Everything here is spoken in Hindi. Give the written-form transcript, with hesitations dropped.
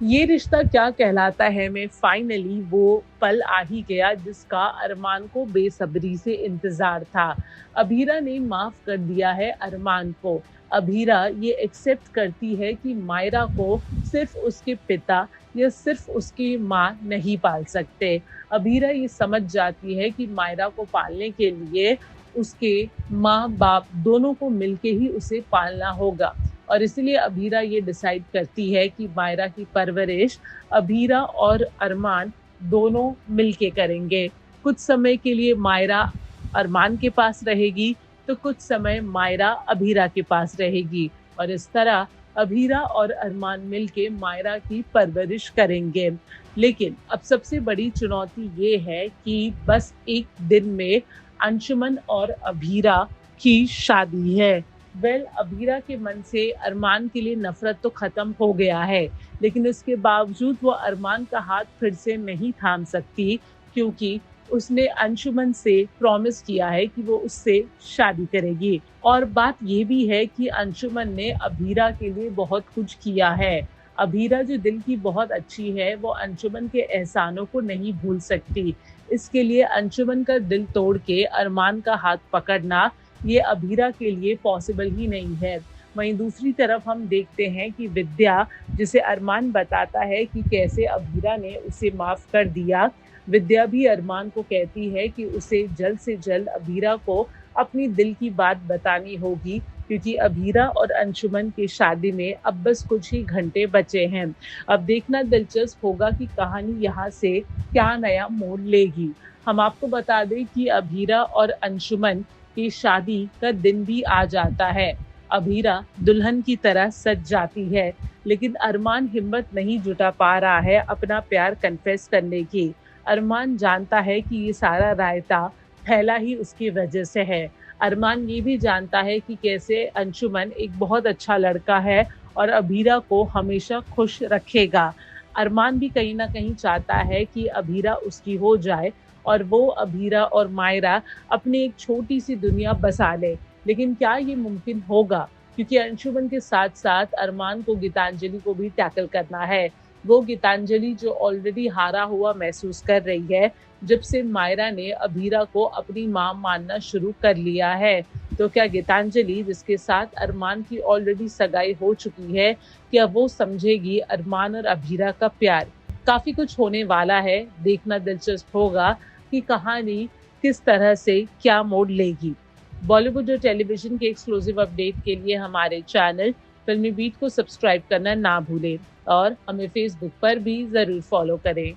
ये रिश्ता क्या कहलाता है में फाइनली वो पल आ ही गया जिसका अरमान को बेसब्री से इंतजार था। अभीरा ने माफ कर दिया है अरमान को। अभीरा ये एक्सेप्ट करती है कि मायरा को सिर्फ उसके पिता या सिर्फ उसकी माँ नहीं पाल सकते। अभीरा ये समझ जाती है कि मायरा को पालने के लिए उसके माँ बाप दोनों को मिलके ही उसे पालना होगा और इसलिए अभीरा ये डिसाइड करती है कि मायरा की परवरिश अभीरा और अरमान दोनों मिलके करेंगे। कुछ समय के लिए मायरा अरमान के पास रहेगी तो कुछ समय मायरा अभीरा के पास रहेगी और इस तरह अभीरा और अरमान मिलके मायरा की परवरिश करेंगे। लेकिन अब सबसे बड़ी चुनौती ये है कि बस एक दिन में अंशुमन और अभीरा की शादी है। अभीरा के मन से अरमान के लिए नफरत तो खत्म हो गया है, लेकिन इसके बावजूद वो अरमान का हाथ फिर से नहीं थाम सकती क्योंकि उसने अंशुमन से प्रॉमिस किया है कि वो उससे शादी करेगी। और बात ये भी है कि अंशुमन ने अभीरा के लिए बहुत कुछ किया है। अभीरा जो दिल की बहुत अच्छी है, वो अंशुमन के एहसानों को नहीं भूल सकती। इसके लिए अंशुमन का दिल तोड़ के अरमान का हाथ पकड़ना ये अभीरा के लिए पॉसिबल ही नहीं है। वहीं दूसरी तरफ हम देखते हैं कि विद्या, जिसे अरमान बताता है कि कैसे अभीरा ने उसे माफ़ कर दिया, विद्या भी अरमान को कहती है कि उसे जल्द से जल्द अभीरा को अपनी दिल की बात बतानी होगी क्योंकि अभीरा और अंशुमन की शादी में अब बस कुछ ही घंटे बचे हैं। अब देखना दिलचस्प होगा कि कहानी यहाँ से क्या नया मोड़ लेगी। हम आपको बता दें कि अभीरा और अंशुमन की शादी का दिन भी आ जाता है। अभीरा दुल्हन की तरह सज जाती है, लेकिन अरमान हिम्मत नहीं जुटा पा रहा है अपना प्यार कन्फेस करने की। अरमान जानता है कि ये सारा रायता फैला ही उसकी वजह से है। अरमान ये भी जानता है कि कैसे अंशुमन एक बहुत अच्छा लड़का है और अभीरा को हमेशा खुश रखेगा। अरमान भी कहीं ना कहीं चाहता है कि अभीरा उसकी हो जाए और वो अभीरा और मायरा अपनी एक छोटी सी दुनिया बसा ले। लेकिन क्या ये मुमकिन होगा? क्योंकि अंशुमन के साथ साथ अरमान को गीतांजलि को भी टैकल करना है। वो गीतांजलि जो ऑलरेडी हारा हुआ महसूस कर रही है जब से मायरा ने अभीरा को अपनी माँ मानना शुरू कर लिया है। तो क्या गीतांजलि, जिसके साथ अरमान की ऑलरेडी सगाई हो चुकी है, क्या वो समझेगी अरमान और अभीरा का प्यार? काफ़ी कुछ होने वाला है। देखना दिलचस्प होगा कि कहानी किस तरह से क्या मोड़ लेगी। बॉलीवुड और टेलीविज़न के एक्सक्लूसिव अपडेट के लिए हमारे चैनल फिल्मी बीट को सब्सक्राइब करना ना भूलें और हमें फेसबुक पर भी ज़रूर फॉलो करें।